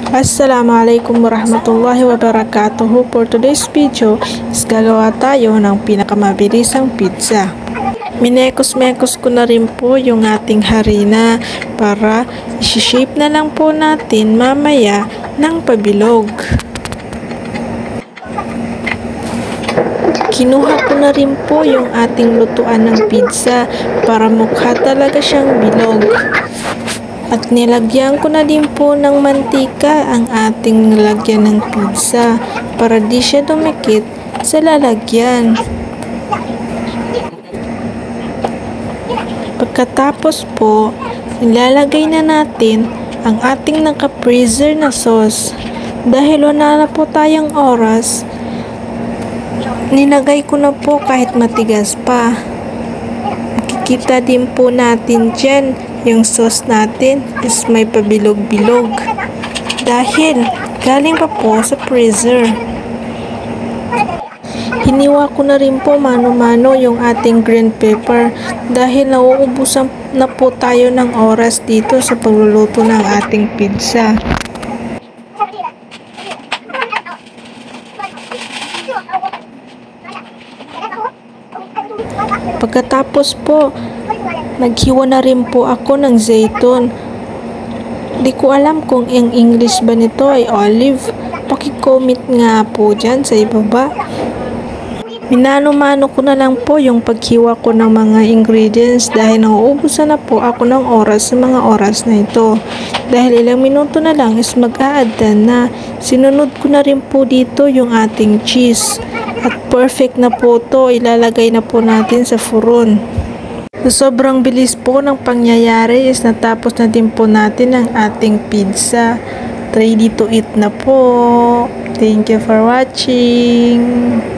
Assalamualaikum warahmatullahi wabarakatuh. For today's video is gagawa tayo ng pinakamabilisang pizza. Minekos-mekos ko na rin po yung ating harina para isi-shape na lang po natin mamaya ng pabilog. Kinuha ko na rin po yung ating lutuan ng pizza para mukha talaga siyang bilog. At nilagyan ko na din po ng mantika ang ating nilagyan ng pizza para di siya dumikit sa lalagyan. Pagkatapos po, ilalagay na natin ang ating naka-freezer na sauce. Dahil wala na po tayong oras, nilagay ko na po kahit matigas pa. Makikita din po natin dyan yung sauce natin is may pabilog-bilog dahil galing pa po sa freezer. Hiniwa ko na rin po mano-mano yung ating green pepper dahil nauubusan na po tayo ng oras dito sa pagluluto ng ating pizza. Pagkatapos po, naghiwa na rin po ako ng zeytun. Di ko alam kung ang English ba nito ay olive. Paki-comment nga po dyan sa ibaba. Minano-mano ko na lang po yung paghiwa ko ng mga ingredients dahil nauubusan na po ako ng oras sa mga oras na ito. Dahil ilang minuto na lang is mag-a-add na. Sinunod ko na rin po dito yung ating cheese. At perfect na po to, ilalagay na po natin sa furon. Sa sobrang bilis po ng pangyayari is natapos na din po natin ang ating pizza. Ready to eat na po. Thank you for watching.